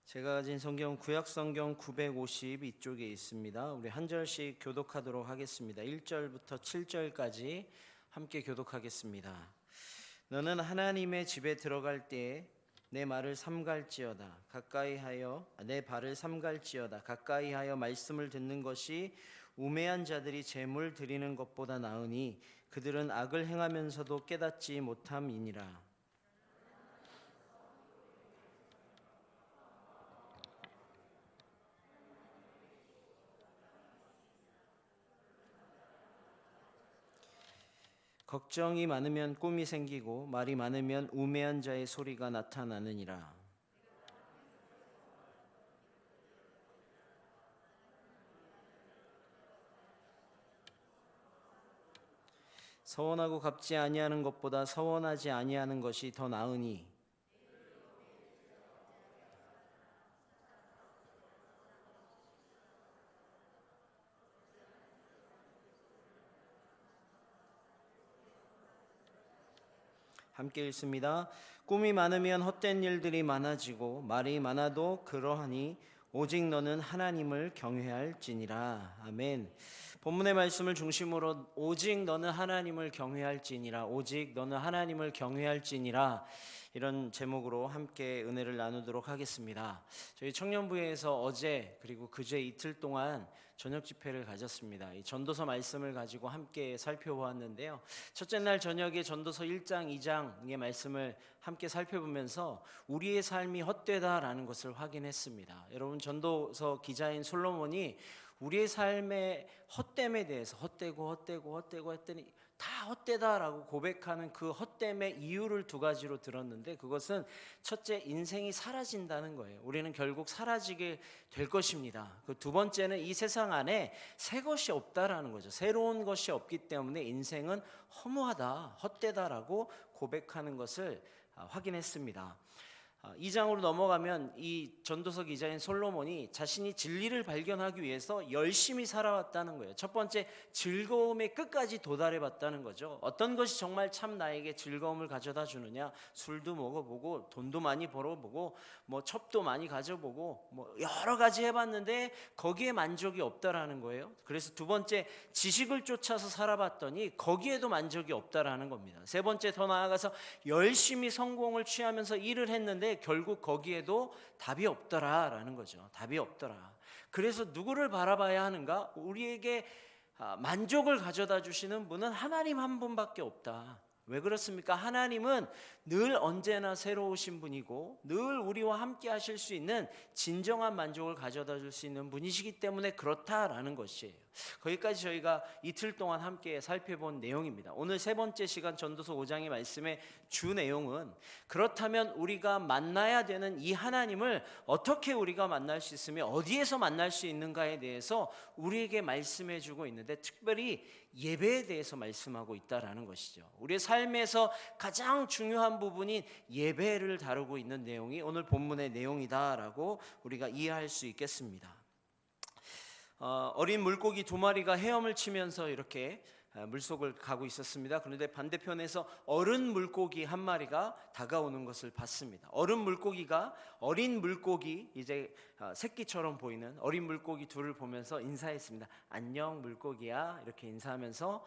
제가 가진 성경 구약 성경 950 이쪽에 있습니다. 우리 한 절씩 교독하도록 하겠습니다. 1절부터 7절까지 함께 교독하겠습니다. 너는 하나님의 집에 들어갈 때에 내 말을 삼갈지어다 가까이하여 내 발을 삼갈지어다 가까이하여 말씀을 듣는 것이 우매한 자들이 제물 드리는 것보다 나으니 그들은 악을 행하면서도 깨닫지 못함이니라. 걱정이 많으면 꿈이 생기고 말이 많으면 우매한 자의 소리가 나타나느니라. 서원하고 갚지 아니하는 것보다 서원하지 아니하는 것이 더 나으니 함께 읽습니다. 꿈이 많으면 헛된 일들이 많아지고 말이 많아도 그러하니 오직 너는 하나님을 경외할지니라. 아멘. 본문의 말씀을 중심으로 오직 너는 하나님을 경외할지니라, 오직 너는 하나님을 경외할지니라, 이런 제목으로 함께 은혜를 나누도록 하겠습니다. 저희 청년부에서 어제 그리고 그제 이틀 동안 저녁 집회를 가졌습니다. 이 전도서 말씀을 가지고 함께 살펴보았는데요. 첫째 날 저녁에 전도서 1장, 2장의 말씀을 함께 살펴보면서 우리의 삶이 헛되다라는 것을 확인했습니다. 여러분, 전도서 기자인 솔로몬이 우리의 삶의 헛됨에 대해서 헛되고 했더니 다 헛되다라고 고백하는 그 헛됨의 이유를 두 가지로 들었는데, 그것은 첫째, 인생이 사라진다는 거예요. 우리는 결국 사라지게 될 것입니다. 그 두 번째는 이 세상 안에 새 것이 없다라는 거죠. 새로운 것이 없기 때문에 인생은 허무하다, 헛되다라고 고백하는 것을 확인했습니다. 2장으로 넘어가면 이 전도서 기자인 솔로몬이 자신이 진리를 발견하기 위해서 열심히 살아왔다는 거예요. 첫 번째, 즐거움의 끝까지 도달해 봤다는 거죠. 어떤 것이 정말 참 나에게 즐거움을 가져다 주느냐, 술도 먹어보고 돈도 많이 벌어보고 뭐 첩도 많이 가져보고 뭐 여러 가지 해봤는데 거기에 만족이 없다라는 거예요. 그래서 두 번째, 지식을 쫓아서 살아봤더니 거기에도 만족이 없다라는 겁니다. 세 번째, 더 나아가서 열심히 성공을 취하면서 일을 했는데 결국 거기에도 답이 없더라라는 거죠. 답이 없더라. 그래서 누구를 바라봐야 하는가? 우리에게 만족을 가져다 주시는 분은 하나님 한 분밖에 없다. 왜 그렇습니까? 하나님은 늘 언제나 새로우신 분이고 늘 우리와 함께 하실 수 있는 진정한 만족을 가져다 줄 수 있는 분이시기 때문에 그렇다라는 것이에요. 거기까지 저희가 이틀 동안 함께 살펴본 내용입니다. 오늘 세 번째 시간 전도서 5장의 말씀의 주 내용은, 그렇다면 우리가 만나야 되는 이 하나님을 어떻게 우리가 만날 수 있으며 어디에서 만날 수 있는가에 대해서 우리에게 말씀해 주고 있는데, 특별히 예배에 대해서 말씀하고 있다라는 것이죠. 우리의 삶에서 가장 중요한 부분인 예배를 다루고 있는 내용이 오늘 본문의 내용이다라고 우리가 이해할 수 있겠습니다. 어린 물고기 두 마리가 헤엄을 치면서 이렇게 물속을 가고 있었습니다. 그런데 반대편에서 어른 물고기 한 마리가 다가오는 것을 봤습니다. 어린 물고기, 이제 새끼처럼 보이는 어린 물고기 둘을 보면서 인사했습니다. 안녕 물고기야, 이렇게 인사하면서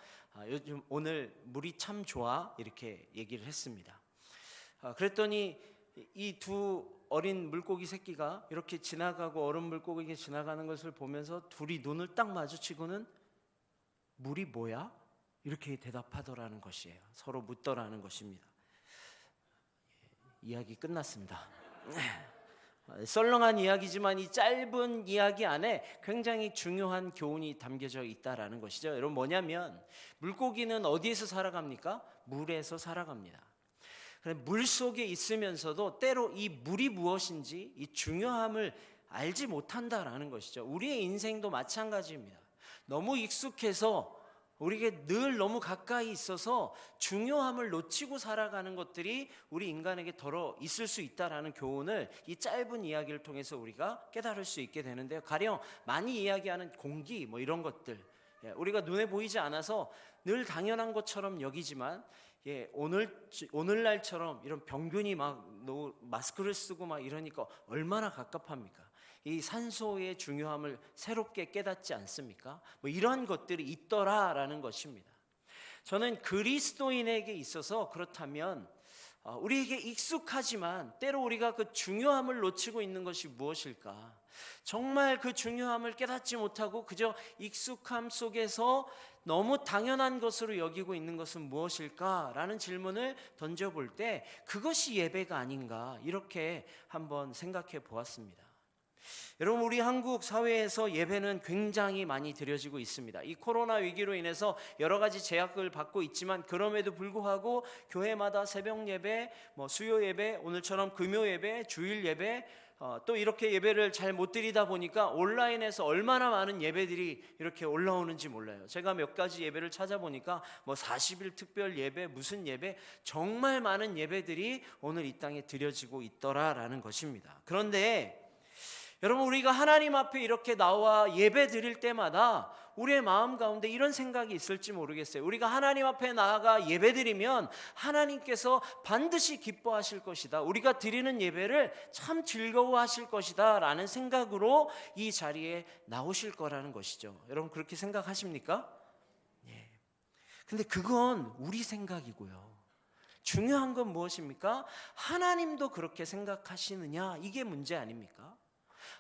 요즘 오늘 물이 참 좋아, 이렇게 얘기를 했습니다. 그랬더니 이 두 어린 물고기 새끼가 이렇게 지나가고 어른 물고기가 지나가는 것을 보면서 둘이 눈을 딱 마주치고는 물이 뭐야? 이렇게 대답하더라는 것이에요. 서로 묻더라는 것입니다. 이야기 끝났습니다. 썰렁한 이야기지만 이 짧은 이야기 안에 굉장히 중요한 교훈이 담겨져 있다라는 것이죠. 여러분, 뭐냐면 물고기는 어디에서 살아갑니까? 물에서 살아갑니다. 물 속에 있으면서도 때로 이 물이 무엇인지 이 중요함을 알지 못한다라는 것이죠. 우리의 인생도 마찬가지입니다. 너무 익숙해서 우리에게 늘 너무 가까이 있어서 중요함을 놓치고 살아가는 것들이 우리 인간에게 덜어 있을 수 있다라는 교훈을 이 짧은 이야기를 통해서 우리가 깨달을 수 있게 되는데요. 가령 많이 이야기하는 공기, 뭐 이런 것들, 우리가 눈에 보이지 않아서 늘 당연한 것처럼 여기지만 오늘날처럼 이런 병균이 막 마스크를 쓰고 막 이러니까 얼마나 갑갑합니까? 이 산소의 중요함을 새롭게 깨닫지 않습니까? 이러한 것들이 있더라라는 것입니다. 저는 그리스도인에게 있어서 그렇다면 우리에게 익숙하지만 때로 우리가 그 중요함을 놓치고 있는 것이 무엇일까? 정말 그 중요함을 깨닫지 못하고 그저 익숙함 속에서 너무 당연한 것으로 여기고 있는 것은 무엇일까라는 질문을 던져볼 때 그것이 예배가 아닌가 이렇게 한번 생각해 보았습니다. 여러분, 우리 한국 사회에서 예배는 굉장히 많이 드려지고 있습니다. 이 코로나 위기로 인해서 여러 가지 제약을 받고 있지만 그럼에도 불구하고 교회마다 새벽 예배, 수요 예배, 오늘처럼 금요 예배, 주일 예배, 또 이렇게 예배를 잘 못 드리다 보니까 온라인에서 얼마나 많은 예배들이 이렇게 올라오는지 몰라요. 제가 몇 가지 예배를 찾아보니까 40일 특별 예배, 무슨 예배, 정말 많은 예배들이 오늘 이 땅에 드려지고 있더라라는 것입니다. 그런데 여러분, 우리가 하나님 앞에 이렇게 나와 예배 드릴 때마다 우리의 마음 가운데 이런 생각이 있을지 모르겠어요. 우리가 하나님 앞에 나아가 예배 드리면 하나님께서 반드시 기뻐하실 것이다, 우리가 드리는 예배를 참 즐거워하실 것이다 라는 생각으로 이 자리에 나오실 거라는 것이죠. 여러분, 그렇게 생각하십니까? 예. 근데 그건 우리 생각이고요. 중요한 건 무엇입니까? 하나님도 그렇게 생각하시느냐, 이게 문제 아닙니까?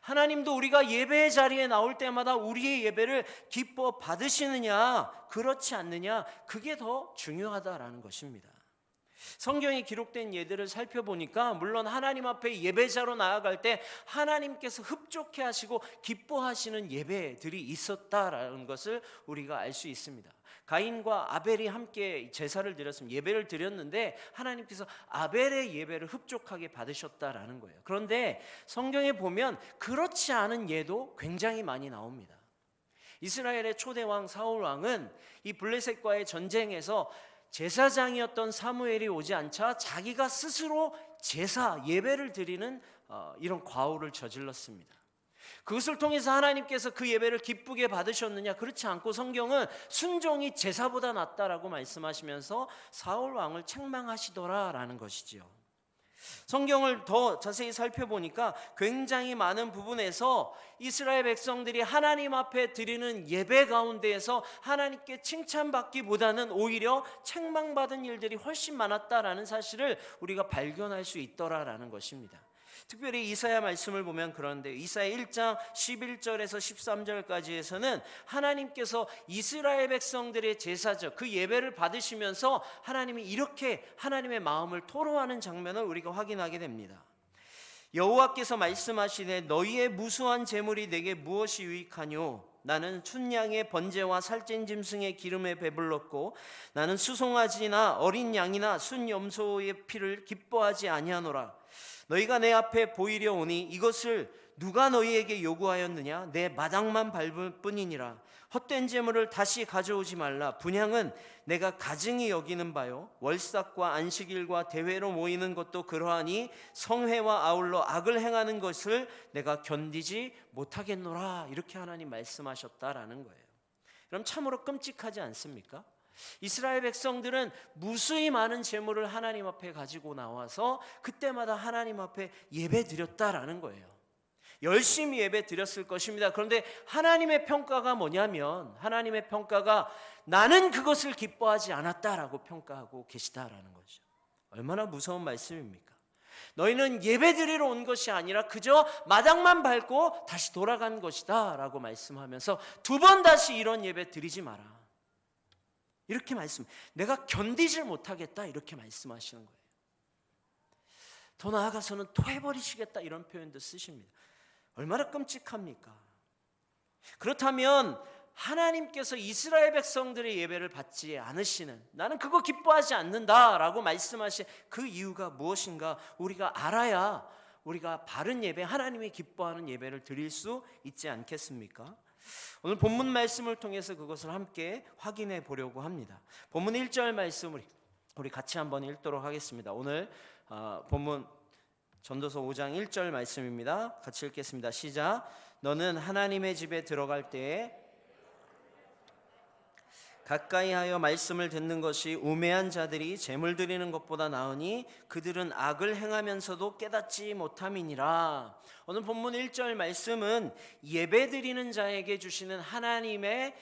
하나님도 우리가 예배의 자리에 나올 때마다 우리의 예배를 기뻐 받으시느냐, 그렇지 않느냐, 그게 더 중요하다라는 것입니다. 성경에 기록된 예들을 살펴보니까 물론 하나님 앞에 예배자로 나아갈 때 하나님께서 흡족해 하시고 기뻐하시는 예배들이 있었다라는 것을 우리가 알 수 있습니다. 가인과 아벨이 함께 제사를 드렸습니다. 예배를 드렸는데 하나님께서 아벨의 예배를 흡족하게 받으셨다라는 거예요. 그런데 성경에 보면 그렇지 않은 예도 굉장히 많이 나옵니다. 이스라엘의 초대왕 사울 왕은 이 블레셋과의 전쟁에서 제사장이었던 사무엘이 오지 않자 자기가 스스로 제사 예배를 드리는 이런 과오를 저질렀습니다. 그것을 통해서 하나님께서 그 예배를 기쁘게 받으셨느냐? 그렇지 않고 성경은 순종이 제사보다 낫다라고 말씀하시면서 사울 왕을 책망하시더라라는 것이지요. 성경을 더 자세히 살펴보니까 굉장히 많은 부분에서 이스라엘 백성들이 하나님 앞에 드리는 예배 가운데에서 하나님께 칭찬받기보다는 오히려 책망받은 일들이 훨씬 많았다라는 사실을 우리가 발견할 수 있더라라는 것입니다. 특별히 이사야 말씀을 보면 그런데 이사야 1장 11절에서 13절까지에서는 하나님께서 이스라엘 백성들의 제사적 그 예배를 받으시면서 하나님이 이렇게 하나님의 마음을 토로하는 장면을 우리가 확인하게 됩니다. 여호와께서 말씀하시되 너희의 무수한 재물이 내게 무엇이 유익하뇨? 나는 춘양의 번제와 살찐 짐승의 기름에 배불렀고 나는 수송아지나 어린 양이나 순염소의 피를 기뻐하지 아니하노라. 너희가 내 앞에 보이려 오니 이것을 누가 너희에게 요구하였느냐? 내 마당만 밟을 뿐이니라. 헛된 재물을 다시 가져오지 말라. 분향은 내가 가증히 여기는 바요, 월삭과 안식일과 대회로 모이는 것도 그러하니 성회와 아울러 악을 행하는 것을 내가 견디지 못하겠노라. 이렇게 하나님 말씀하셨다라는 거예요. 그럼 참으로 끔찍하지 않습니까? 이스라엘 백성들은 무수히 많은 재물을 하나님 앞에 가지고 나와서 그때마다 하나님 앞에 예배 드렸다라는 거예요. 열심히 예배 드렸을 것입니다. 그런데 하나님의 평가가 뭐냐면 하나님의 평가가 나는 그것을 기뻐하지 않았다라고 평가하고 계시다라는 거죠. 얼마나 무서운 말씀입니까? 너희는 예배 드리러 온 것이 아니라 그저 마당만 밟고 다시 돌아간 것이다 라고 말씀하면서 두 번 다시 이런 예배 드리지 마라, 이렇게 내가 견디질 못하겠다, 이렇게 말씀하시는 거예요. 더 나아가서는 토해버리시겠다, 이런 표현도 쓰십니다. 얼마나 끔찍합니까? 그렇다면 하나님께서 이스라엘 백성들의 예배를 받지 않으시는, 나는 그거 기뻐하지 않는다라고 말씀하신 그 이유가 무엇인가 우리가 알아야 우리가 바른 예배, 하나님이 기뻐하는 예배를 드릴 수 있지 않겠습니까? 오늘 본문 말씀을 통해서 그것을 함께 확인해 보려고 합니다. 본문 1절 말씀 우리 같이 한번 읽도록 하겠습니다. 오늘 본문 전도서 5장 1절 말씀입니다. 같이 읽겠습니다. 시작. 너는 하나님의 집에 들어갈 때에 가까이 하여 말씀을 듣는 것이 우매한 자들이 재물 드리는 것보다 나으니 그들은 악을 행하면서도 깨닫지 못함이니라. 오늘 본문 1절 말씀은 예배 드리는 자에게 주시는 하나님의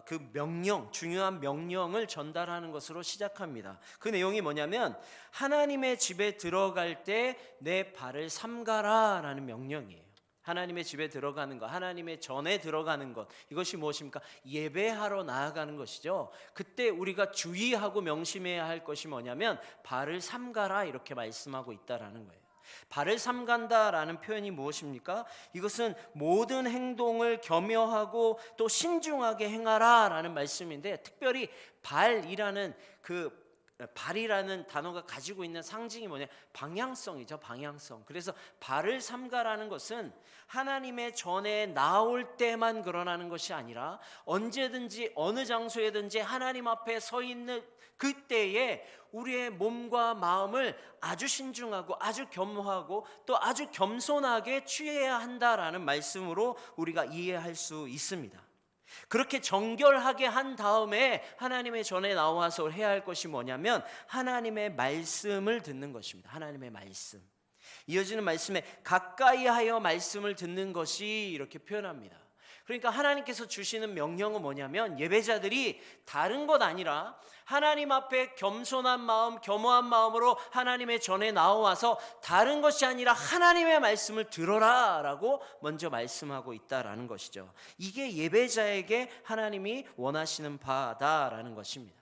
그 명령, 중요한 명령을 전달하는 것으로 시작합니다. 그 내용이 뭐냐면 하나님의 집에 들어갈 때 내 발을 삼가라 라는 명령이에요. 하나님의 집에 들어가는 것, 하나님의 전에 들어가는 것, 이것이 무엇입니까? 예배하러 나아가는 것이죠. 그때 우리가 주의하고 명심해야 할 것이 뭐냐면 발을 삼가라 이렇게 말씀하고 있다라는 거예요. 발을 삼간다라는 표현이 무엇입니까? 이것은 모든 행동을 겸허하고 또 신중하게 행하라라는 말씀인데, 특별히 발이라는 발이라는 단어가 가지고 있는 상징이 뭐냐? 방향성이죠. 방향성. 그래서 발을 삼가라는 것은 하나님의 전에 나올 때만 그러나는 것이 아니라 언제든지 어느 장소에든지 하나님 앞에 서 있는 그때에 우리의 몸과 마음을 아주 신중하고 아주 겸허하고 또 아주 겸손하게 취해야 한다라는 말씀으로 우리가 이해할 수 있습니다. 그렇게 정결하게 한 다음에 하나님의 전에 나와서 해야 할 것이 뭐냐면 하나님의 말씀을 듣는 것입니다. 하나님의 말씀. 이어지는 말씀에 가까이 하여 말씀을 듣는 것이 이렇게 표현합니다. 그러니까 하나님께서 주시는 명령은 뭐냐면 예배자들이 다른 것 아니라 하나님 앞에 겸손한 마음, 겸허한 마음으로 하나님의 전에 나와서 다른 것이 아니라 하나님의 말씀을 들어라 라고 먼저 말씀하고 있다라는 것이죠. 이게 예배자에게 하나님이 원하시는 바다라는 것입니다.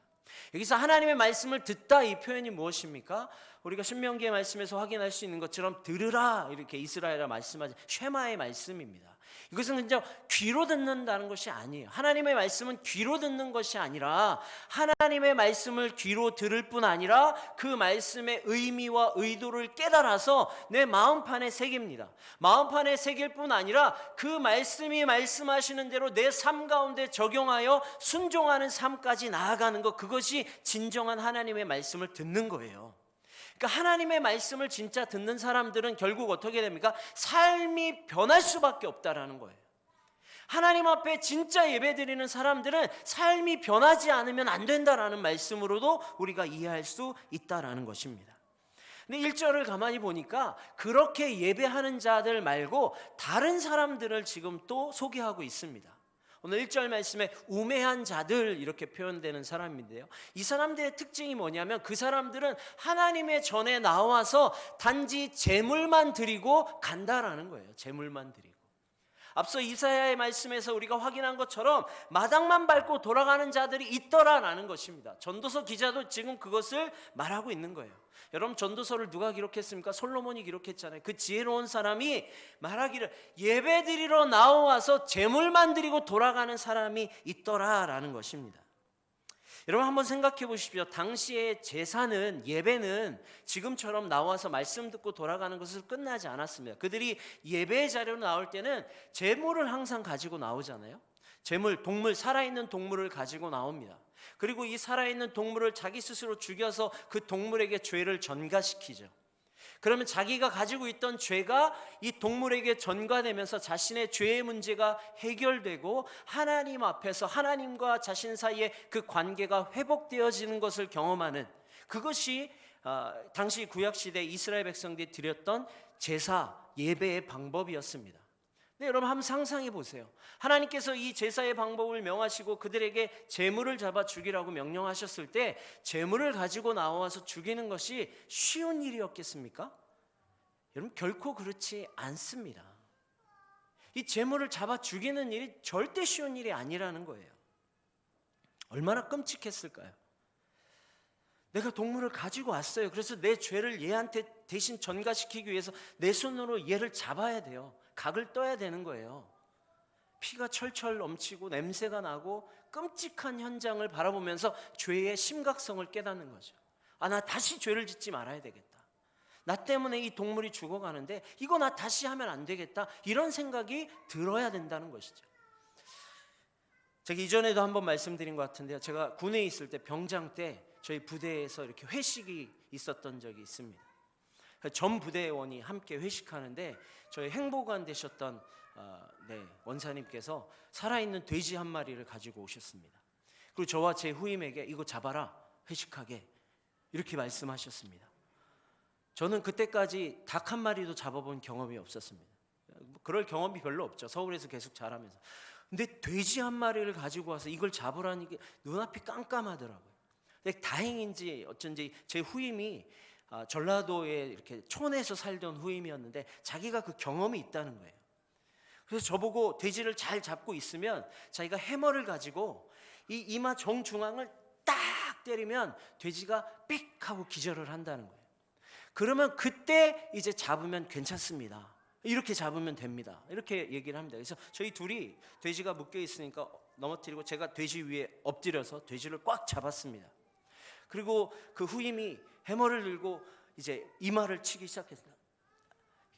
여기서 하나님의 말씀을 듣다 이 표현이 무엇입니까? 우리가 신명기의 말씀에서 확인할 수 있는 것처럼 들으라 이렇게 이스라엘에 말씀하지 쉐마의 말씀입니다. 이것은 그냥 귀로 듣는다는 것이 아니에요. 하나님의 말씀은 귀로 듣는 것이 아니라 하나님의 말씀을 귀로 들을 뿐 아니라 그 말씀의 의미와 의도를 깨달아서 내 마음판에 새깁니다. 마음판에 새길 뿐 아니라 그 말씀이 말씀하시는 대로 내 삶 가운데 적용하여 순종하는 삶까지 나아가는 것, 그것이 진정한 하나님의 말씀을 듣는 거예요. 그러니까 하나님의 말씀을 진짜 듣는 사람들은 결국 어떻게 됩니까? 삶이 변할 수밖에 없다라는 거예요. 하나님 앞에 진짜 예배드리는 사람들은 삶이 변하지 않으면 안 된다라는 말씀으로도 우리가 이해할 수 있다라는 것입니다. 근데 1절을 가만히 보니까 그렇게 예배하는 자들 말고 다른 사람들을 지금 또 소개하고 있습니다. 오늘 1절 말씀에 우매한 자들 이렇게 표현되는 사람인데요, 이 사람들의 특징이 뭐냐면 그 사람들은 하나님의 전에 나와서 단지 제물만 드리고 간다라는 거예요. 제물만 드리고. 앞서 이사야의 말씀에서 우리가 확인한 것처럼 마당만 밟고 돌아가는 자들이 있더라라는 것입니다. 전도서 기자도 지금 그것을 말하고 있는 거예요. 여러분, 전도서를 누가 기록했습니까? 솔로몬이 기록했잖아요. 그 지혜로운 사람이 말하기를 예배드리러 나와서 제물만 드리고 돌아가는 사람이 있더라라는 것입니다. 여러분, 한번 생각해 보십시오. 당시의 제사는, 예배는 지금처럼 나와서 말씀 듣고 돌아가는 것을 끝나지 않았습니다. 그들이 예배 자료로 나올 때는 제물을 항상 가지고 나오잖아요. 제물, 동물, 살아있는 동물을 가지고 나옵니다. 그리고 이 살아있는 동물을 자기 스스로 죽여서 그 동물에게 죄를 전가시키죠. 그러면 자기가 가지고 있던 죄가 이 동물에게 전가되면서 자신의 죄의 문제가 해결되고 하나님 앞에서 하나님과 자신 사이에 그 관계가 회복되어지는 것을 경험하는, 그것이 당시 구약시대 이스라엘 백성들이 드렸던 제사, 예배의 방법이었습니다. 네, 여러분 한번 상상해 보세요. 하나님께서 이 제사의 방법을 명하시고 그들에게 제물을 잡아 죽이라고 명령하셨을 때 제물을 가지고 나와서 죽이는 것이 쉬운 일이었겠습니까? 여러분, 결코 그렇지 않습니다. 이 제물을 잡아 죽이는 일이 절대 쉬운 일이 아니라는 거예요. 얼마나 끔찍했을까요? 내가 동물을 가지고 왔어요. 그래서 내 죄를 얘한테 대신 전가시키기 위해서 내 손으로 얘를 잡아야 돼요. 각을 떠야 되는 거예요. 피가 철철 넘치고 냄새가 나고 끔찍한 현장을 바라보면서 죄의 심각성을 깨닫는 거죠. 나 다시 죄를 짓지 말아야 되겠다. 나 때문에 이 동물이 죽어가는데 이거 나 다시 하면 안 되겠다. 이런 생각이 들어야 된다는 것이죠. 제가 이전에도 한번 말씀드린 것 같은데요, 제가 군에 있을 때, 병장 때 저희 부대에서 이렇게 회식이 있었던 적이 있습니다. 전 부대원이 함께 회식하는데 저희 행보관 되셨던 원사님께서 살아있는 돼지 한 마리를 가지고 오셨습니다. 그리고 저와 제 후임에게 이거 잡아라, 회식하게, 이렇게 말씀하셨습니다. 저는 그때까지 닭 한 마리도 잡아본 경험이 없었습니다. 그럴 경험이 별로 없죠. 서울에서 계속 자라면서. 근데 돼지 한 마리를 가지고 와서 이걸 잡으라는 게 눈앞이 깜깜하더라고요. 근데 다행인지 어쩐지 제 후임이 전라도에 이렇게 촌에서 살던 후임이었는데 자기가 그 경험이 있다는 거예요. 그래서 저보고 돼지를 잘 잡고 있으면 자기가 해머를 가지고 이 이마 정중앙을 딱 때리면 돼지가 삑 하고 기절을 한다는 거예요. 그러면 그때 이제 잡으면 괜찮습니다. 이렇게 잡으면 됩니다. 이렇게 얘기를 합니다. 그래서 저희 둘이 돼지가 묶여 있으니까 넘어뜨리고 제가 돼지 위에 엎드려서 돼지를 꽉 잡았습니다. 그리고 그 후임이 해머를 들고 이제 이마를 치기 시작했어요.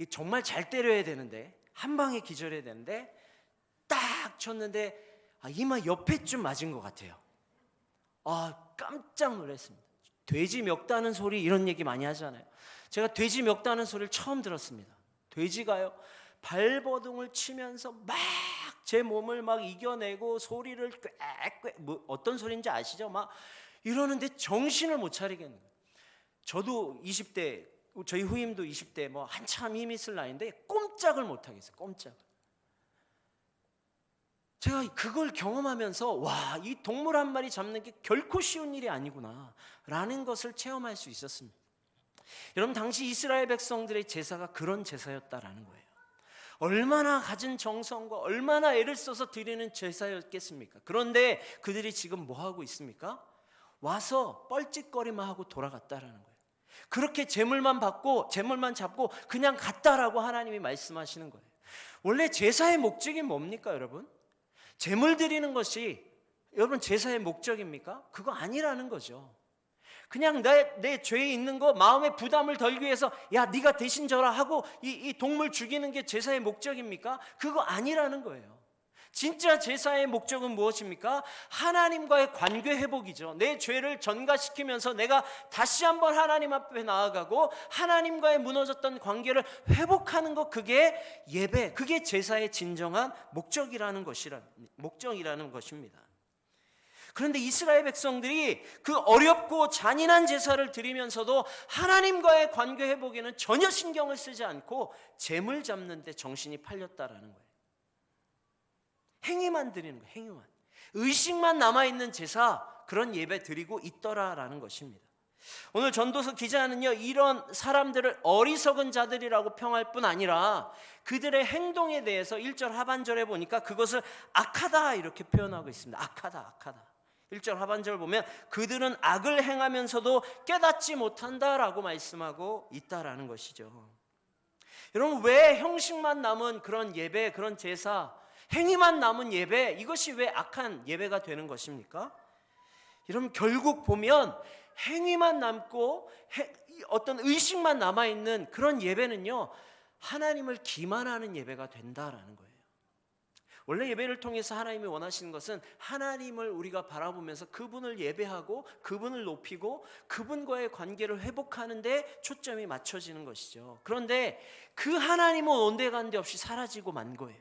정말 잘 때려야 되는데, 한 방에 기절해야 되는데 딱 쳤는데 이마 옆에쯤 맞은 것 같아요. 깜짝 놀랐습니다. 돼지 멱다는 소리, 이런 얘기 많이 하잖아요. 제가 돼지 멱다는 소리를 처음 들었습니다. 돼지가요, 발버둥을 치면서 막 제 몸을 막 이겨내고 소리를 꽥꽥, 어떤 소리인지 아시죠? 막 이러는데 정신을 못 차리겠는 거예요. 저도 20대, 저희 후임도 20대, 뭐 한참 힘이 있을 나이인데 꼼짝을 못 하겠어요. 꼼짝. 제가 그걸 경험하면서 와, 이 동물 한 마리 잡는 게 결코 쉬운 일이 아니구나 라는 것을 체험할 수 있었습니다. 여러분, 당시 이스라엘 백성들의 제사가 그런 제사였다라는 거예요. 얼마나 가진 정성과 얼마나 애를 써서 드리는 제사였겠습니까? 그런데 그들이 지금 뭐 하고 있습니까? 와서 뻘짓거리만 하고 돌아갔다라는 거예요. 그렇게 재물만 받고 재물만 잡고 그냥 갔다라고 하나님이 말씀하시는 거예요. 원래 제사의 목적이 뭡니까, 여러분? 재물 드리는 것이 여러분 제사의 목적입니까? 그거 아니라는 거죠. 그냥 내 죄에 있는 거, 마음의 부담을 덜기 위해서 야, 네가 대신 져라 하고 이 동물 죽이는 게 제사의 목적입니까? 그거 아니라는 거예요. 진짜 제사의 목적은 무엇입니까? 하나님과의 관계 회복이죠. 내 죄를 전가시키면서 내가 다시 한번 하나님 앞에 나아가고 하나님과의 무너졌던 관계를 회복하는 것, 그게 예배, 그게 제사의 진정한 목적이라는 것입니다. 그런데 이스라엘 백성들이 그 어렵고 잔인한 제사를 드리면서도 하나님과의 관계 회복에는 전혀 신경을 쓰지 않고 재물 잡는 데 정신이 팔렸다라는 거예요. 행위만 드리는 거예요. 행위만. 의식만 남아있는 제사, 그런 예배 드리고 있더라라는 것입니다. 오늘 전도서 기자는요, 이런 사람들을 어리석은 자들이라고 평할 뿐 아니라 그들의 행동에 대해서 1절 하반절에 보니까 그것을 악하다 이렇게 표현하고 있습니다. 악하다. 1절 하반절 보면 그들은 악을 행하면서도 깨닫지 못한다라고 말씀하고 있다라는 것이죠. 여러분, 왜 형식만 남은 그런 예배, 그런 제사, 행위만 남은 예배, 이것이 왜 악한 예배가 되는 것입니까? 여러분, 결국 보면 행위만 남고 어떤 의식만 남아있는 그런 예배는요, 하나님을 기만하는 예배가 된다라는 거예요. 원래 예배를 통해서 하나님이 원하시는 것은 하나님을 우리가 바라보면서 그분을 예배하고 그분을 높이고 그분과의 관계를 회복하는 데 초점이 맞춰지는 것이죠. 그런데 그 하나님은 온데간데 없이 사라지고 만 거예요.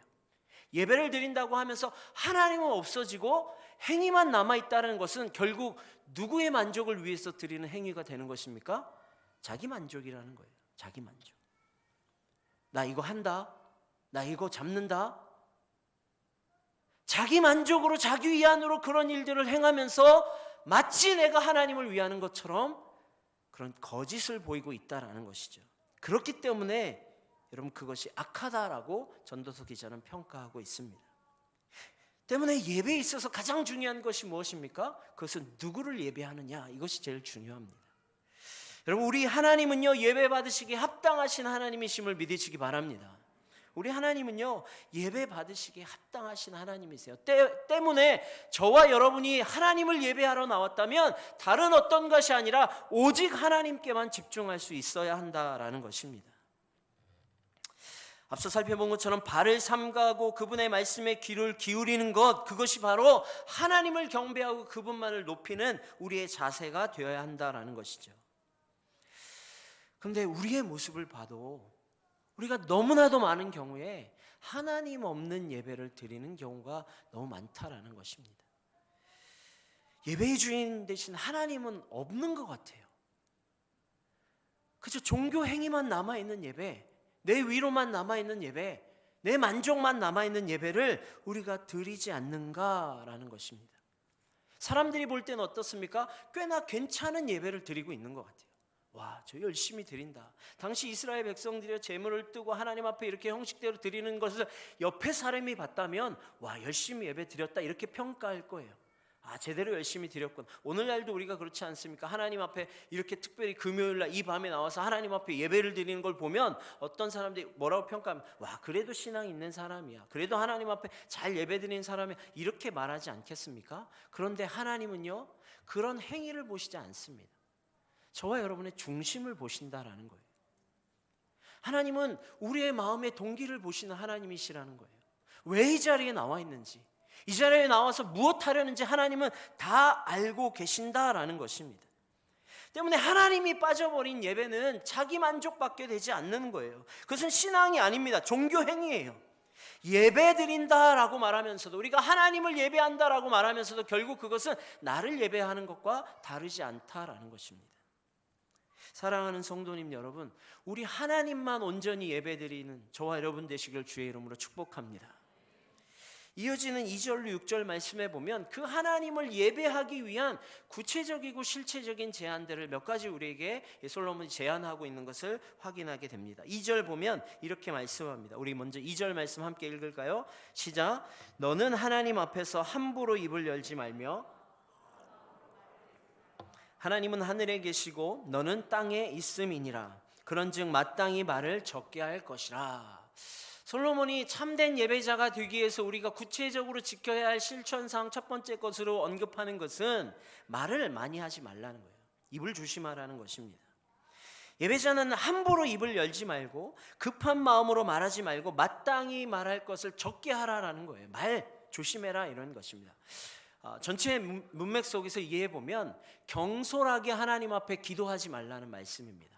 예배를 드린다고 하면서 하나님은 없어지고 행위만 남아있다는 것은 결국 누구의 만족을 위해서 드리는 행위가 되는 것입니까? 자기 만족이라는 거예요. 자기 만족. 나 이거 한다, 나 이거 잡는다. 자기 만족으로, 자기 위안으로 그런 일들을 행하면서 마치 내가 하나님을 위하는 것처럼 그런 거짓을 보이고 있다라는 것이죠. 그렇기 때문에 여러분, 그것이 악하다라고 전도서 기자는 평가하고 있습니다. 때문에 예배에 있어서 가장 중요한 것이 무엇입니까? 그것은 누구를 예배하느냐, 이것이 제일 중요합니다. 여러분, 우리 하나님은요, 예배 받으시기에 합당하신 하나님이심을 믿으시기 바랍니다. 우리 하나님은요, 예배 받으시기에 합당하신 하나님이세요. 때문에 저와 여러분이 하나님을 예배하러 나왔다면 다른 어떤 것이 아니라 오직 하나님께만 집중할 수 있어야 한다라는 것입니다. 앞서 살펴본 것처럼 발을 삼가고 그분의 말씀에 귀를 기울이는 것, 그것이 바로 하나님을 경배하고 그분만을 높이는 우리의 자세가 되어야 한다라는 것이죠. 그런데 우리의 모습을 봐도 우리가 너무나도 많은 경우에 하나님 없는 예배를 드리는 경우가 너무 많다라는 것입니다. 예배의 주인 대신 하나님은 없는 것 같아요. 그저 종교 행위만 남아있는 예배, 내 위로만 남아있는 예배, 내 만족만 남아있는 예배를 우리가 드리지 않는가라는 것입니다. 사람들이 볼 때는 어떻습니까? 꽤나 괜찮은 예배를 드리고 있는 것 같아요. 와, 저 열심히 드린다. 당시 이스라엘 백성들이 제물을 뜨고 하나님 앞에 이렇게 형식대로 드리는 것을 옆에 사람이 봤다면 와, 열심히 예배 드렸다 이렇게 평가할 거예요. 아, 제대로 열심히 드렸군. 오늘날도 우리가 그렇지 않습니까? 하나님 앞에 이렇게 특별히 금요일날 이 밤에 나와서 하나님 앞에 예배를 드리는 걸 보면 어떤 사람들이 뭐라고 평가하면 와, 그래도 신앙 있는 사람이야, 그래도 하나님 앞에 잘 예배 드리는 사람이야, 이렇게 말하지 않겠습니까? 그런데 하나님은요, 그런 행위를 보시지 않습니다. 저와 여러분의 중심을 보신다라는 거예요. 하나님은 우리의 마음의 동기를 보시는 하나님이시라는 거예요. 왜 이 자리에 나와 있는지, 이 자리에 나와서 무엇 하려는지 하나님은 다 알고 계신다라는 것입니다. 때문에 하나님이 빠져버린 예배는 자기 만족받게 되지 않는 거예요. 그것은 신앙이 아닙니다. 종교 행위예요. 예배 드린다라고 말하면서도, 우리가 하나님을 예배한다라고 말하면서도 결국 그것은 나를 예배하는 것과 다르지 않다라는 것입니다. 사랑하는 성도님 여러분, 우리 하나님만 온전히 예배드리는 저와 여러분 되시길 주의 이름으로 축복합니다. 이어지는 2절로 6절 말씀에 보면 그 하나님을 예배하기 위한 구체적이고 실체적인 제안들을 몇 가지 우리에게 솔로몬이 제안하고 있는 것을 확인하게 됩니다. 2절 보면 이렇게 말씀합니다. 우리 먼저 2절 말씀 함께 읽을까요? 시작. 너는 하나님 앞에서 함부로 입을 열지 말며 하나님은 하늘에 계시고 너는 땅에 있음이니라. 그런즉 마땅히 말을 적게 할 것이라. 솔로몬이 참된 예배자가 되기 위해서 우리가 구체적으로 지켜야 할 실천상 첫 번째 것으로 언급하는 것은 말을 많이 하지 말라는 거예요. 입을 조심하라는 것입니다. 예배자는 함부로 입을 열지 말고 급한 마음으로 말하지 말고 마땅히 말할 것을 적게 하라라는 거예요. 말 조심해라 이런 것입니다. 전체 문맥 속에서 이해해보면 경솔하게 하나님 앞에 기도하지 말라는 말씀입니다.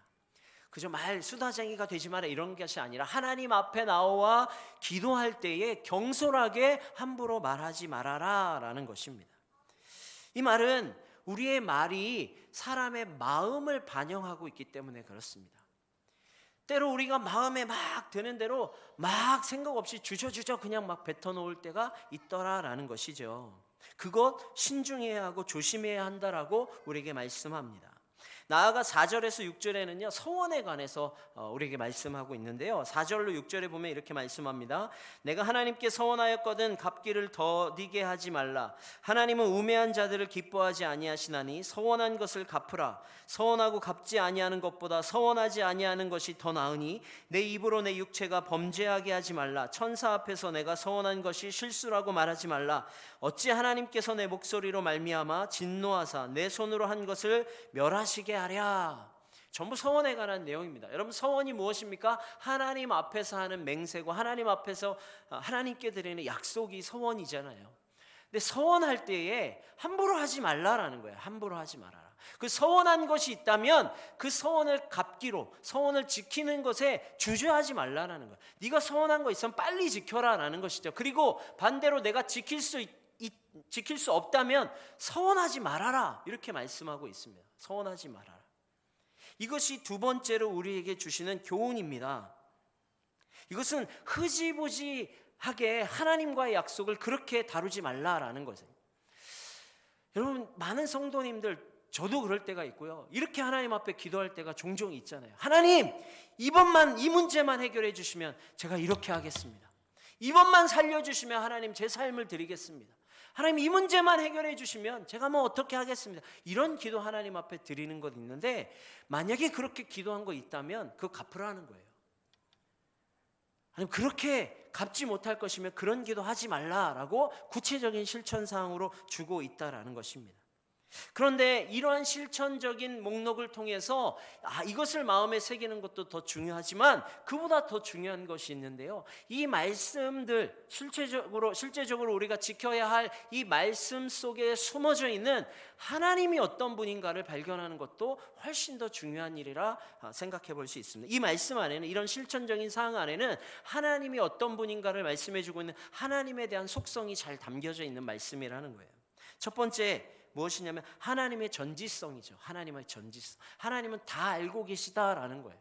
그저 말 수다쟁이가 되지 마라 이런 것이 아니라 하나님 앞에 나와 기도할 때에 경솔하게 함부로 말하지 말아라 라는 것입니다. 이 말은 우리의 말이 사람의 마음을 반영하고 있기 때문에 그렇습니다. 때로 우리가 마음에 막 드는 대로 막 생각 없이 주저주저 그냥 막 뱉어놓을 때가 있더라라는 것이죠. 그것 신중해야 하고 조심해야 한다라고 우리에게 말씀합니다. 나아가 4절에서 6절에는요 서원에 관해서 우리에게 말씀하고 있는데요, 4절로 6절에 보면 이렇게 말씀합니다. 내가 하나님께 서원하였거든 갚기를 더디게 하지 말라. 하나님은 우매한 자들을 기뻐하지 아니하시나니 서원한 것을 갚으라. 서원하고 갚지 아니하는 것보다 서원하지 아니하는 것이 더 나으니 내 입으로 내 육체가 범죄하게 하지 말라. 천사 앞에서 내가 서원한 것이 실수라고 말하지 말라. 어찌 하나님께서 내 목소리로 말미암아 진노하사 내 손으로 한 것을 멸하시게 하랴. 전부 서원에 관한 내용입니다. 여러분, 서원이 무엇입니까? 하나님 앞에서 하는 맹세고 하나님 앞에서 하나님께 드리는 약속이 서원이잖아요. 근데 서원할 때에 함부로 하지 말라라는 거예요. 함부로 하지 말아라. 그 서원한 것이 있다면 그 서원을 갚기로, 서원을 지키는 것에 주저하지 말라라는 거예요. 네가 서원한 거 있으면 빨리 지켜라라는 것이죠. 그리고 반대로 내가 지킬 수 없다면 서원하지 말아라 이렇게 말씀하고 있습니다. 서원하지 말아라. 이것이 두 번째로 우리에게 주시는 교훈입니다. 이것은 흐지부지하게 하나님과의 약속을 그렇게 다루지 말라라는 것이에요. 여러분, 많은 성도님들, 저도 그럴 때가 있고요, 이렇게 하나님 앞에 기도할 때가 종종 있잖아요. 하나님, 이번만 이 문제만 해결해 주시면 제가 이렇게 하겠습니다. 이번만 살려주시면 하나님 제 삶을 드리겠습니다. 하나님, 이 문제만 해결해 주시면 제가 뭐 어떻게 하겠습니다. 이런 기도 하나님 앞에 드리는 것 있는데, 만약에 그렇게 기도한 거 있다면 그거 갚으라는 거예요. 아니면 그렇게 갚지 못할 것이면 그런 기도 하지 말라라고 구체적인 실천사항으로 주고 있다라는 것입니다. 그런데 이러한 실천적인 목록을 통해서 이것을 마음에 새기는 것도 더 중요하지만 그보다 더 중요한 것이 있는데요, 이 말씀들, 실제적으로 우리가 지켜야 할 이 말씀 속에 숨어져 있는 하나님이 어떤 분인가를 발견하는 것도 훨씬 더 중요한 일이라 생각해 볼 수 있습니다. 이 말씀 안에는, 이런 실천적인 사항 안에는 하나님이 어떤 분인가를 말씀해 주고 있는 하나님에 대한 속성이 잘 담겨져 있는 말씀이라는 거예요. 첫 번째, 무엇이냐면 하나님의 전지성이죠. 하나님의 전지성. 하나님은 다 알고 계시다라는 거예요.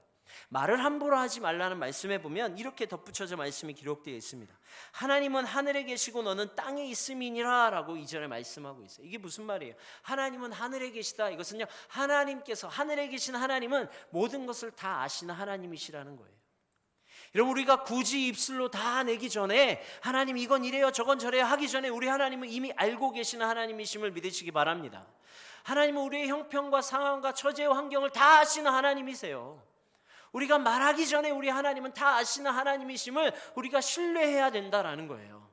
말을 함부로 하지 말라는 말씀에 보면 이렇게 덧붙여져 말씀이 기록되어 있습니다. 하나님은 하늘에 계시고 너는 땅에 있음이니라 라고 이전에 말씀하고 있어요. 이게 무슨 말이에요? 하나님은 하늘에 계시다. 이것은요, 하나님께서, 하늘에 계신 하나님은 모든 것을 다 아시는 하나님이시라는 거예요. 여러분, 우리가 굳이 입술로 다 내기 전에 하나님 이건 이래요 저건 저래요 하기 전에 우리 하나님은 이미 알고 계시는 하나님이심을 믿으시기 바랍니다. 하나님은 우리의 형편과 상황과 처지의 환경을 다 아시는 하나님이세요. 우리가 말하기 전에 우리 하나님은 다 아시는 하나님이심을 우리가 신뢰해야 된다라는 거예요.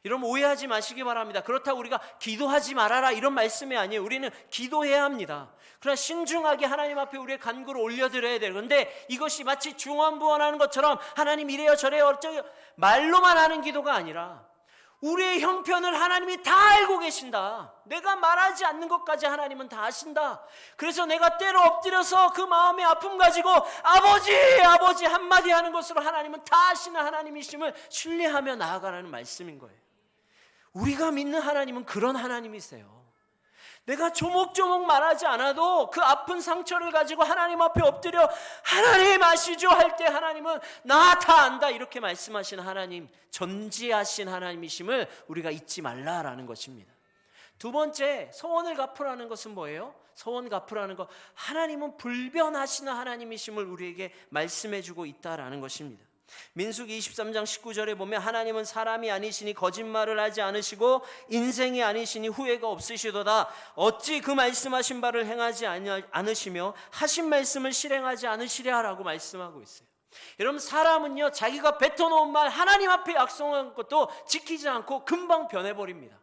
여러분, 오해하지 마시기 바랍니다. 그렇다고 우리가 기도하지 말아라 이런 말씀이 아니에요. 우리는 기도해야 합니다. 그러나 신중하게 하나님 앞에 우리의 간구를 올려드려야 돼요. 그런데 이것이 마치 중언부언하는 것처럼 하나님 이래요 저래요 어쩌요 말로만 하는 기도가 아니라 우리의 형편을 하나님이 다 알고 계신다. 내가 말하지 않는 것까지 하나님은 다 아신다. 그래서 내가 때로 엎드려서 그 마음의 아픔 가지고 아버지 아버지 한마디 하는 것으로 하나님은 다 아시는 하나님이심을 신뢰하며 나아가라는 말씀인 거예요. 우리가 믿는 하나님은 그런 하나님이세요. 내가 조목조목 말하지 않아도 그 아픈 상처를 가지고 하나님 앞에 엎드려 하나님 아시죠 할 때 하나님은 나 다 안다 이렇게 말씀하신 하나님, 전지하신 하나님이심을 우리가 잊지 말라라는 것입니다. 두 번째, 소원을 갚으라는 것은 뭐예요? 소원 갚으라는 것, 하나님은 불변하시는 하나님이심을 우리에게 말씀해주고 있다라는 것입니다. 민수기 23장 19절에 보면 하나님은 사람이 아니시니 거짓말을 하지 않으시고 인생이 아니시니 후회가 없으시도다. 어찌 그 말씀하신 바를 행하지 않으시며 하신 말씀을 실행하지 않으시랴라고 말씀하고 있어요. 여러분, 사람은요 자기가 뱉어놓은 말 하나님 앞에 약속한 것도 지키지 않고 금방 변해버립니다.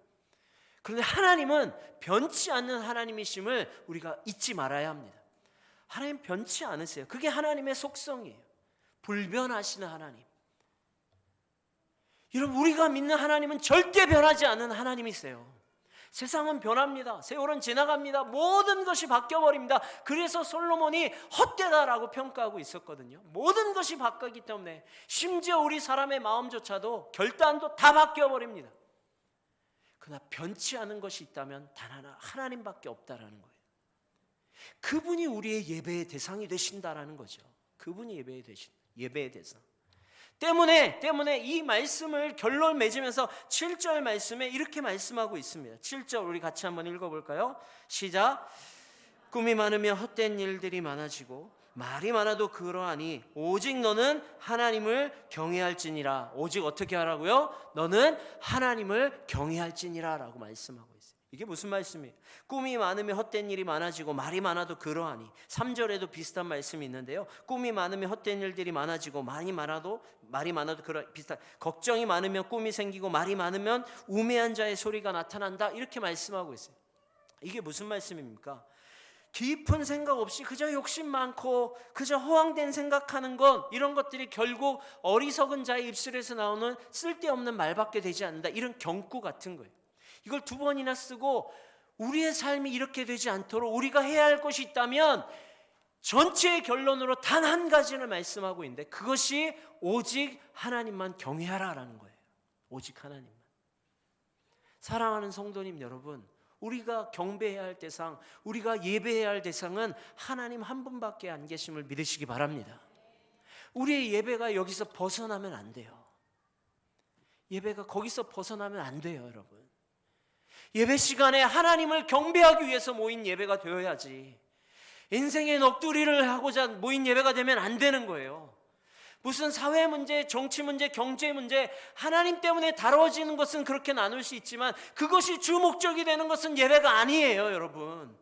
그런데 하나님은 변치 않는 하나님이심을 우리가 잊지 말아야 합니다. 하나님 변치 않으세요. 그게 하나님의 속성이에요. 불변하시는 하나님. 여러분, 우리가 믿는 하나님은 절대 변하지 않는 하나님이세요. 세상은 변합니다. 세월은 지나갑니다. 모든 것이 바뀌어버립니다. 그래서 솔로몬이 헛되다라고 평가하고 있었거든요. 모든 것이 바뀌기 때문에 심지어 우리 사람의 마음조차도 결단도 다 바뀌어버립니다. 그러나 변치 않은 것이 있다면 단 하나, 하나님밖에 없다라는 거예요. 그분이 우리의 예배의 대상이 되신다라는 거죠. 그분이 예배의 대상. 때문에 이 말씀을 결론 맺으면서 7절 말씀에 이렇게 말씀하고 있습니다. 7절 우리 같이 한번 읽어볼까요? 시작. 꿈이 많으면 헛된 일들이 많아지고 말이 많아도 그러하니 오직 너는 하나님을 경외할지니라. 오직 어떻게 하라고요? 너는 하나님을 경외할지니라 라고 말씀하고 있어요. 이게 무슨 말씀이에요? 꿈이 많으면 헛된 일이 많아지고 말이 많아도 그러하니. 3절에도 비슷한 말씀이 있는데요. 꿈이 많으면 헛된 일들이 많아지고 말이 많아도 비슷한. 걱정이 많으면 꿈이 생기고 말이 많으면 우매한 자의 소리가 나타난다. 이렇게 말씀하고 있어요. 이게 무슨 말씀입니까? 깊은 생각 없이 그저 욕심 많고 그저 허황된 생각하는 것, 이런 것들이 결국 어리석은 자의 입술에서 나오는 쓸데없는 말밖에 되지 않는다. 이런 경고 같은 거예요. 이걸 2번이나 쓰고 우리의 삶이 이렇게 되지 않도록 우리가 해야 할 것이 있다면 전체의 결론으로 단 한 가지를 말씀하고 있는데 그것이 오직 하나님만 경외하라라는 거예요. 오직 하나님만. 사랑하는 성도님 여러분, 우리가 경배해야 할 대상, 우리가 예배해야 할 대상은 하나님 한 분밖에 안 계심을 믿으시기 바랍니다. 우리의 예배가 여기서 벗어나면 안 돼요. 예배가 거기서 벗어나면 안 돼요, 여러분. 예배 시간에 하나님을 경배하기 위해서 모인 예배가 되어야지, 인생의 넋두리를 하고자 모인 예배가 되면 안 되는 거예요. 무슨 사회 문제, 정치 문제, 경제 문제, 하나님 때문에 다뤄지는 것은 그렇게 나눌 수 있지만 그것이 주 목적이 되는 것은 예배가 아니에요, 여러분.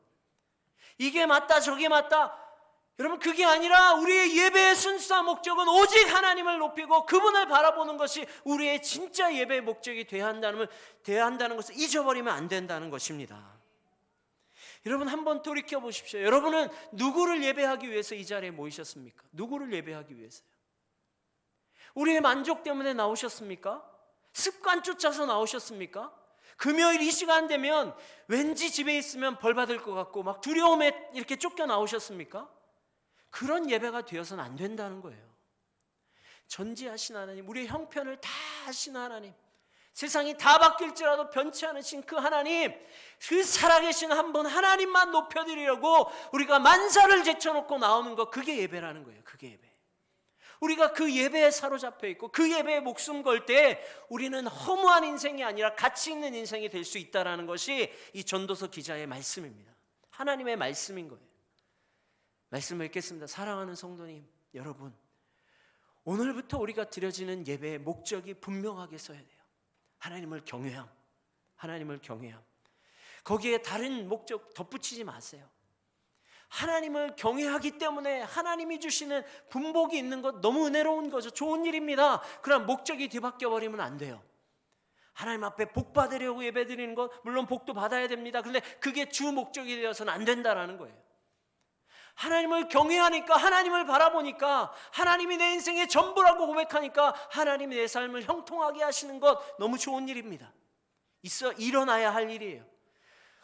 이게 맞다 저게 맞다, 여러분, 그게 아니라 우리의 예배의 순수한 목적은 오직 하나님을 높이고 그분을 바라보는 것이 우리의 진짜 예배의 목적이 되어야 한다는 것을 잊어버리면 안 된다는 것입니다. 여러분, 한번 돌이켜 보십시오. 여러분은 누구를 예배하기 위해서 이 자리에 모이셨습니까? 누구를 예배하기 위해서요? 우리의 만족 때문에 나오셨습니까? 습관 쫓아서 나오셨습니까? 금요일 이 시간 되면 왠지 집에 있으면 벌 받을 것 같고 막 두려움에 이렇게 쫓겨 나오셨습니까? 그런 예배가 되어서는 안 된다는 거예요. 전지하신 하나님, 우리의 형편을 다 아시는 하나님, 세상이 다 바뀔지라도 변치 않으신 그 하나님, 그 살아계신 한 분 하나님만 높여드리려고 우리가 만사를 제쳐놓고 나오는 것, 그게 예배라는 거예요. 그게 예배. 우리가 그 예배에 사로잡혀 있고 그 예배에 목숨 걸 때 우리는 허무한 인생이 아니라 가치 있는 인생이 될 수 있다는 것이 이 전도서 기자의 말씀입니다. 하나님의 말씀인 거예요. 말씀을 읽겠습니다. 사랑하는 성도님 여러분, 오늘부터 우리가 드려지는 예배의 목적이 분명하게 서야 돼요. 하나님을 경외함, 하나님을 경외함. 거기에 다른 목적 덧붙이지 마세요. 하나님을 경외하기 때문에 하나님이 주시는 분복이 있는 것 너무 은혜로운 거죠. 좋은 일입니다. 그럼 목적이 뒤바뀌어 버리면 안 돼요. 하나님 앞에 복 받으려고 예배드리는 것, 물론 복도 받아야 됩니다. 그런데 그게 주 목적이 되어서는 안 된다라는 거예요. 하나님을 경외하니까, 하나님을 바라보니까, 하나님이 내 인생의 전부라고 고백하니까 하나님이 내 삶을 형통하게 하시는 것 너무 좋은 일입니다. 일어나야 할 일이에요.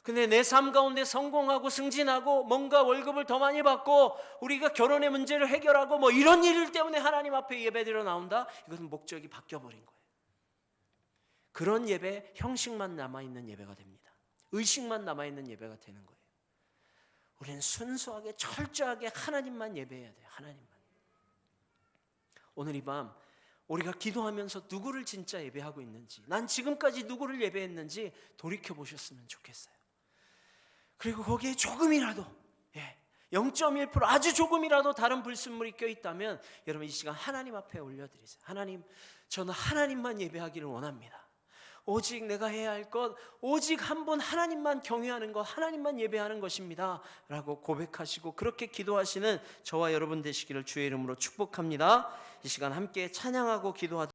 근데 내 삶 가운데 성공하고 승진하고 뭔가 월급을 더 많이 받고 우리가 결혼의 문제를 해결하고 뭐 이런 일 때문에 하나님 앞에 예배드려 나온다? 이것은 목적이 바뀌어버린 거예요. 그런 예배, 형식만 남아있는 예배가 됩니다. 의식만 남아있는 예배가 되는 거예요. 우리는 순수하게 철저하게 하나님만 예배해야 돼요. 하나님만. 오늘 이 밤 우리가 기도하면서 누구를 진짜 예배하고 있는지, 난 지금까지 누구를 예배했는지 돌이켜보셨으면 좋겠어요. 그리고 거기에 조금이라도 0.1% 아주 조금이라도 다른 불순물이 껴있다면 여러분 이 시간 하나님 앞에 올려드리세요. 하나님, 저는 하나님만 예배하기를 원합니다. 오직 내가 해야 할 것, 오직 한 분 하나님만 경외하는 것, 하나님만 예배하는 것입니다 라고 고백하시고 그렇게 기도하시는 저와 여러분 되시기를 주의 이름으로 축복합니다. 이 시간 함께 찬양하고 기도하도록